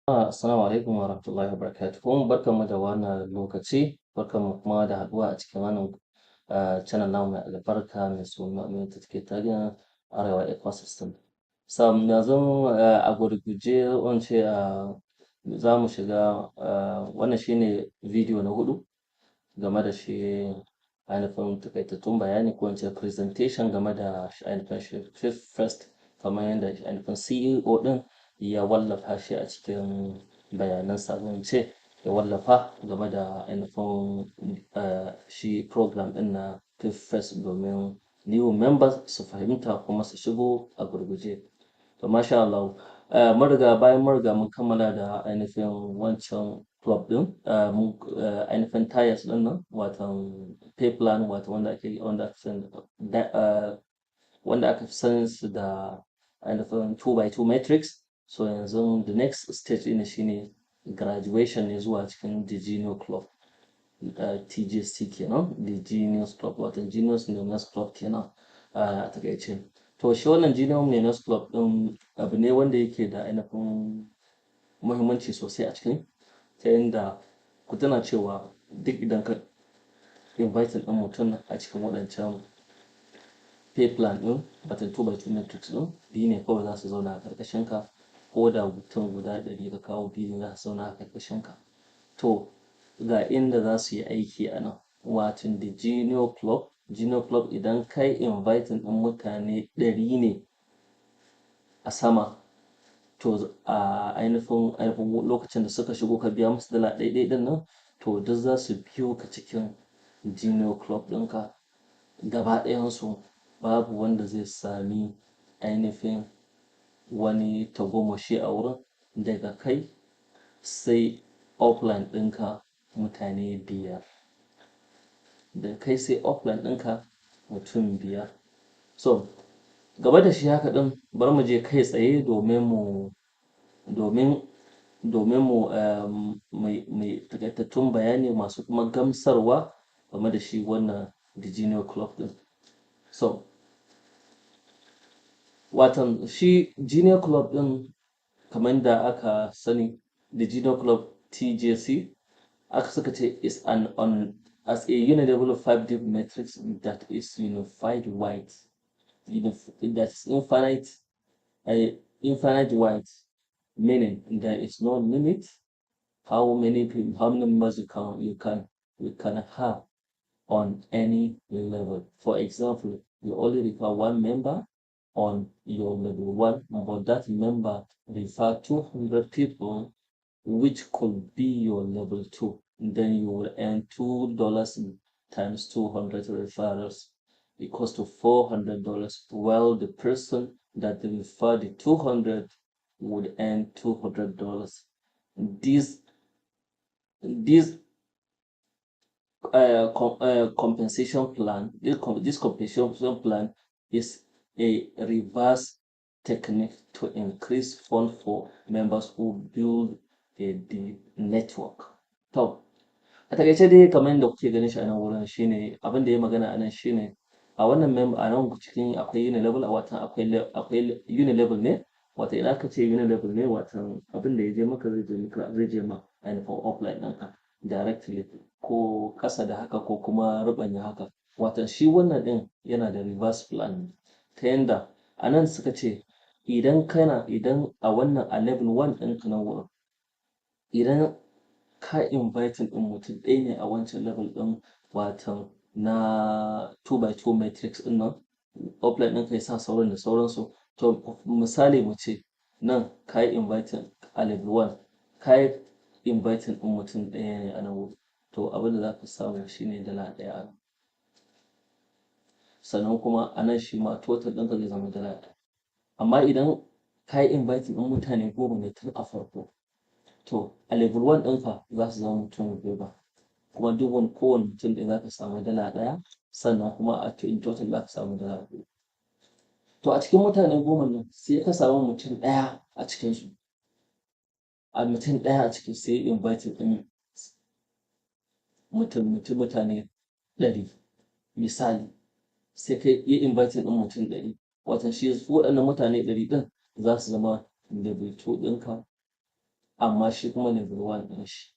Assalamu alaikum wa rahmatullahi wa barakatuhu. Barkanmu da wannan lokaci, barkanmu kuma da haɗuwa a cikin wannan channel namu mai albarka mai suna mai take taken Arewa Ecosystem. Yanzu a gurguje wance za mu shiga wannan shine video na hudu game da shi ainihin takaitattun bayani ko wance presentation game da ainihin PIF-FIRST kamar yadda ainihin CEO din ya wallafa shi a cikin bayanan sabonce ya wallafa game da ainihin shi program din na PIF-FIRST domin new members su fahimta kuma su shigo a gurguje. To masha Allah, bayan mun riga mun kammala da ainihin wancan club din ainihin tires din nan watan pay plan wanda aka fi sanin su da ainihin 2x2 matrix. So yanzu the next stage ɗin shine graduation ne zuwa cikin the Gina Club, TJC kenan, the Genius Club wato Genius Millionaires Club kenan a takaice. To shi wannan Genius Millionaires Club ɗin abu ne wanda yake da ainihin muhimmanci sosai a cikin ta yadda ku tuna cewa duk idan ka invite ɗin mutum a cikin waɗancan pay plan ɗin wato 2x2 matrix ɗin biyu ne kawai za su zauna a ƙarƙashin ka. Ko da mutum guda 100 ka kawo biyu za su zauna a ƙarƙashin ka. To ga inda za su yi aiki a nan wato the Genius Club. Genius Club idan kai inviting ɗin mutane 100 ne a sama, to a ainihin lokacin da suka shigo ka biya musu dala ɗaiɗai ɗin nan, to duk za su biyo ka cikin Genius Club ɗinka gaba ɗayansu, babu wanda zai sami ainihin wani tagomashi a wurin daga kai sai offline ɗinka mutane 5. Da kai sai offline ɗinka mutum 5. So gaba da shi haka ɗin bari mu je kai tsaye domin mai takaitattun bayani masu kuma gamsarwa game da shi wannan the Genius Club ɗin. So watan shi Genius Club ɗin kamar da aka sani, the Genius Club TJC aka suka ce is as a unilevel 5D matrix that is unified wide, that is infinite wide, meaning there is no limit how many members you can have on any level. For example, you only require one member on your level 1, but that member refer 200 people, which could be your level 2. Then you will earn $2 times 200 referrals equals to $400, while the person that referred the 200 would earn $200. This compensation plan, this compensation plan is a reverse technique to increase fund for members who build the network. To a takaice dai kamar yadda kuke ganin shi a nan wurin shine abin da ya magana a nan shine a wannan member a nan cikin akwai unilevel watan akwai unilevel ne, wata idan aka ce unilevel ne watan abin da ya je maka zai je ma ainihin offline ɗinka directly ko ƙasa da haka ko kuma rubanya haka. Watan shi wannan ɗin yana da reverse plan ta yanda a nan suka ce idan a wannan a level 1 ɗinka na wurin idan ka inviting ɗin mutum ɗaya ne a wancan level ɗin watan na 2x2 matrix ɗin nan, offline ɗinka ya sa sauran da sauransu. To misali mu ce nan ka yi inviting a level 1 ka yi inviting ɗin mutum ɗaya ne a nan wurin, to abin da za ka samu shine dala ɗaya a nan. Sannan kuma a nan shi ma total ɗinka zai zama dala ɗaya. Amma idan ka yi inviting ɗin mutane 10 ne tun a farko, to a level 1 ɗinka za su zama mutum 10, kuma duk kowane mutum ɗaya za ka samu dala ɗaya, sannan kuma in total za ka samu dala 10. To a cikin mutane 10 nan sai ka samu mutum ɗaya a cikinsu. Mutum ɗaya a ciki sai inviting ɗin mutane 100 misali, sai kai yi inviting ɗin mutum 100, watan shi waɗannan mutane 100 ɗin za su zama level 2 ɗinka amma shi kuma level 1 ɗin shi,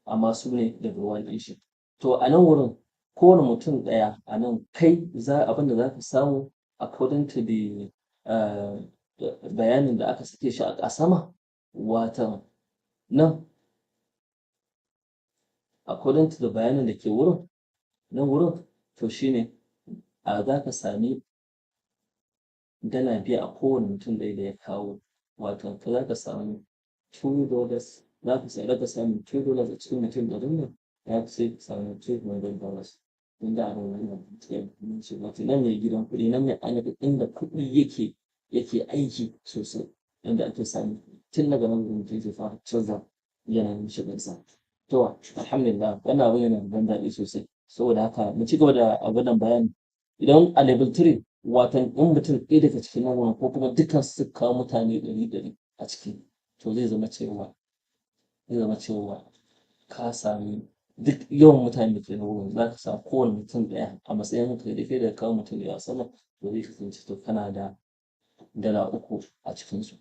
amma su ne level 1 ɗin shi. To a nan wurin kowane mutum ɗaya a nan kai abinda za ka samu according to the bayanin da aka sake shi a sama, watan nan according to the bayanin da ke wurin nan wurin, to shine za ka sami dala biyu a kowane mutum ɗaya da ya kawo, wato ka za ka samu $2, za ka samu $2 a cikin mutum ɗarin nan, ya fi sai ka samu $200. Inda a wannan wato nan ne gidan kuɗi, nan ne ainihin inda kuɗi yake aiki sosai, inda ake samu tun daga nan mutum zai fara canza yanayin shigarsa. To alhamdulillah wannan abin yana da ban daɗi sosai, saboda haka mu ci gaba da abin nan bayani. Idan a level 3 watan in mutum ɗaya daga cikin nan wurin ko kuma dukkan su kawo mutane ɗari a ciki, to zai zama cewa ka sami duk yawan mutane da ke nan wurin za ka samu kowane mutum ɗaya a matsayin ka da kai da kawo mutum ɗaya a sama, to zai kasance to kana da dala 3 a cikinsu.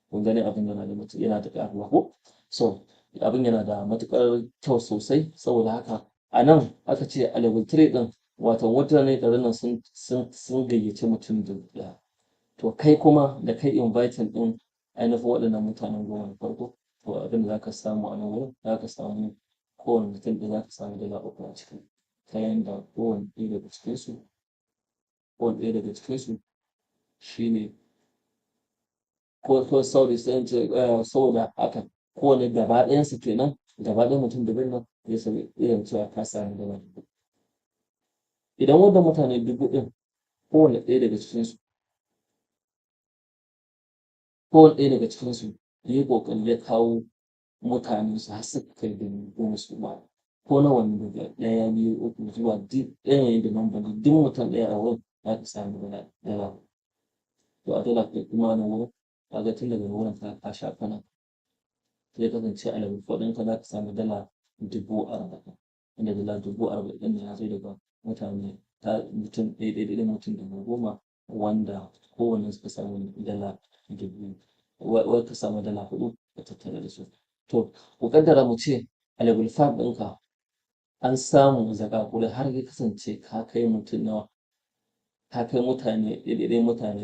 Kun gani abin yana da ƙaruwa ko? So abin yana da matuƙar kyau sosai, saboda haka a nan aka ce a level 3 ɗin wato mutane ɗarin nan sun gayyaci mutum dubu ɗaya. To kai kuma da kai inviting ɗin ainihin waɗannan mutanen goma na farko, to abin da za ka samu a nan wurin za ka samu kowane mutum ɗaya za ka samu dala 3 a ciki, ta yanda kowane ɗaya daga cikinsu shi ne ko sauri sai in ce saboda haka kowane gaba ɗayansu kenan gaba ɗayan mutum dubun nan zai sami irin cewa ka samu dala 1000. Idan wannan mutane 1000 ɗin kowane ɗaya daga cikinsu ya yi ƙoƙari ya kawo mutanensu har suka kai 10,000 su ma, ko nawa ne daga 1, 2, 3 zuwa duk yanayin da number ne, duk mutum ɗaya a wurin za ka samu dala. To a dala kai kuma a nan wurin ka ga tun daga wurin ka sha kwana, zai kasance a level 4 ɗinka za ka samu dala 40,000, inda dala 40,000 ɗin ya zo daga mutum ɗaya mutum 10,000, wanda kowanne suka samu dala 1000, wai ka samu dala 4 ka tattara da su. To ku kaddara mu ce a level 5 ɗinka an samu zakakurai har ya kasance ka kai mutum nawa, ka kai mutane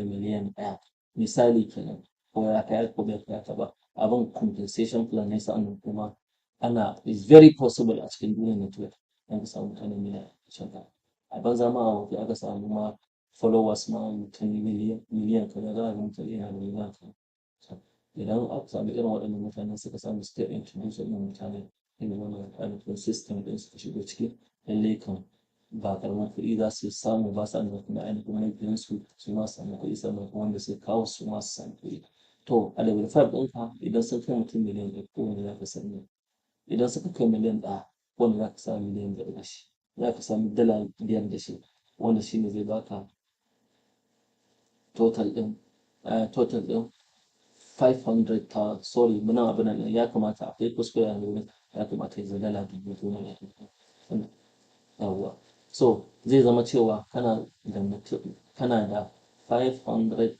miliyan 1 misali kenan, ko ya kai ko bai kai ba, abin compensation plan ne, sa'annan kuma is very possible a cikin duniyar network an ka samu mutane miliyan 1. A banza ma a waje aka samu ma followers ma mutum miliyan kaza, za a ga mutum yana da miliyan kaza. Idan aka samu irin waɗannan mutanen suka samu suka introduce waɗannan mutane irin wannan ainihin system ɗin suka shigo ciki, lallai kan ba ƙaramin kuɗi za su samu ba, sannan kuma ainihin mabiyansu su ma su samu kuɗi, sannan kuma wanda suka kawo su ma su samu kuɗi. To a level 5 ɗinka idan sun kai mutum miliyan 1 kowanne za ka sani, idan suka kai miliyan 1 kowanne za ka samu miliyan 5 da shi, za ka samu dala 5 da shi, wanda shi ne zai baka total ɗin 500,000. Sorry muna abin nan ya kamata akwai kuskure a wurin, ya kamata ya zama dala 10,000 ne. Yawwa, so zai zama cewa kana da 500,000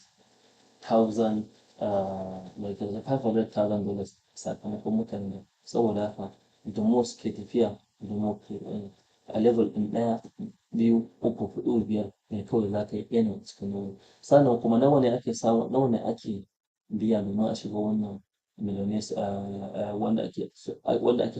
$500,000 sakamakon mutane, saboda haka the more suke tafiya the more a level ɗin 1, 2, 3, 4, 5 ne kawai za ka yi yana cikin wuri. Sannan kuma nawa ne ake biya domin a shiga wannan millionaires wanda ake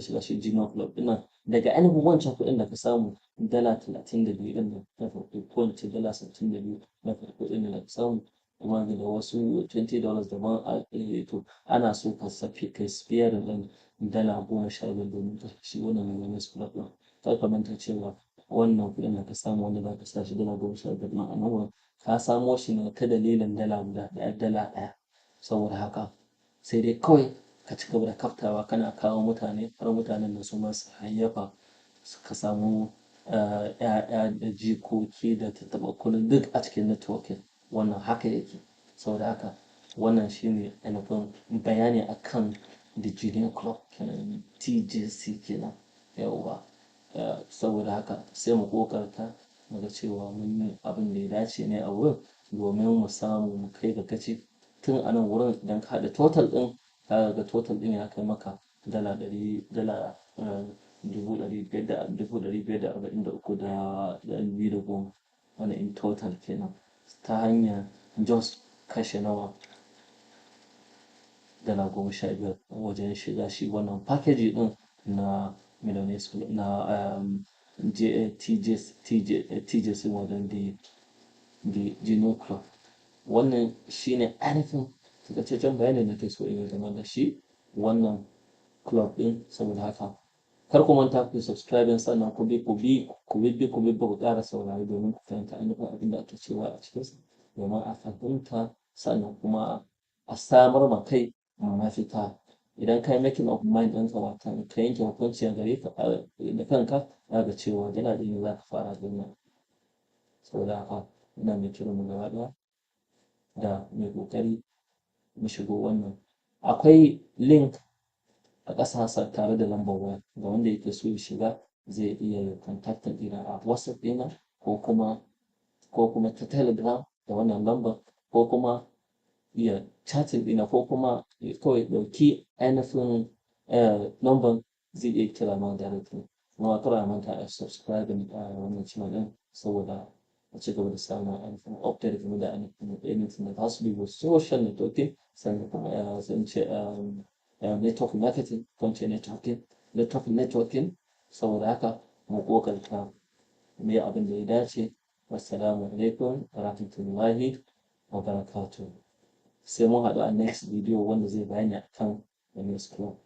shiga shi gina club ɗin nan, daga ainihin wancan kuɗin da ka samu dala 32 ɗin nan na farko, ko in ce dala 62 na farko ɗin da ka samu, kuma da wasu $20 daban, to ana so ka spare ɗin dala 15 domin ka shi wannan millionaires club ɗin. Kar ka manta cewa wannan kuɗin da ka samu wanda za ka sa shi dala 15 ɗin a nan wurin ka samo shi ne ta dalilin dala ɗaya. Saboda haka sai dai kawai ka ci gaba da kaftawa kana kawo mutane har mutanen da su masu hayyafa ka samu ‘ya'ya da jikoki da tattaɓa kullum duk a cikin networking. Wannan haka yake. Saboda haka wannan shine ainihin bayani akan the Millionaires Club kenan, TJC kenan. Yawwa, saboda haka sai mu ƙoƙarta mu ga cewa mun yi abin da ya dace ne a wurin domin mu samu mu kai ga gaci. Tun a nan wurin idan ka haɗa total ɗin ka ga total ɗin ya kai maka dala 543,210 wani in total kenan, ta hanyar just kashe nawa dala 15 wajen shiga shi wannan package ɗin na Millionaires Club na TJC wajen Gina Club. Wannan shine ainihin takaitaccen bayanin da ke so in game da shi wannan club ɗin. Saboda haka kar ku manta ku subscribe sannan ku ƙara saurari domin ku fahimta ainihin abin da ake cewa a cikinsa, domin a fahimta sannan kuma a samar ma kai mafita. Idan ka yi making of mind ɗinka watan ka yanke hukunci a gare ka da kanka, za ga cewa yana da za ka fara duniya. Saboda haka ina mai kiran mu gaba ɗaya da mai ƙoƙari mu shigo wannan. Akwai link a ƙasa tare da lambar waya ga wanda yake so ya shiga, zai iya contacting ɗina a WhatsApp ɗina ko kuma ta Telegram da wannan lambar, ko kuma iya chatting ɗina, ko kuma kawai ɗauki ainihin lambar zai iya kira ma directly. Kuma kar a manta a subscribe wannan channel ɗin saboda a ci gaba da samun ainihin update game da ainihin da za su bi social networking, sannan kuma sun ce network marketing, ko ce network networking. Saboda haka mu ƙoƙarta mu yi abin da ya dace. Wassalamu alaikum wa rahmatullahi wa barakatuh. Sai mun haɗu a next video wanda zai bayani akan Millionaires Club.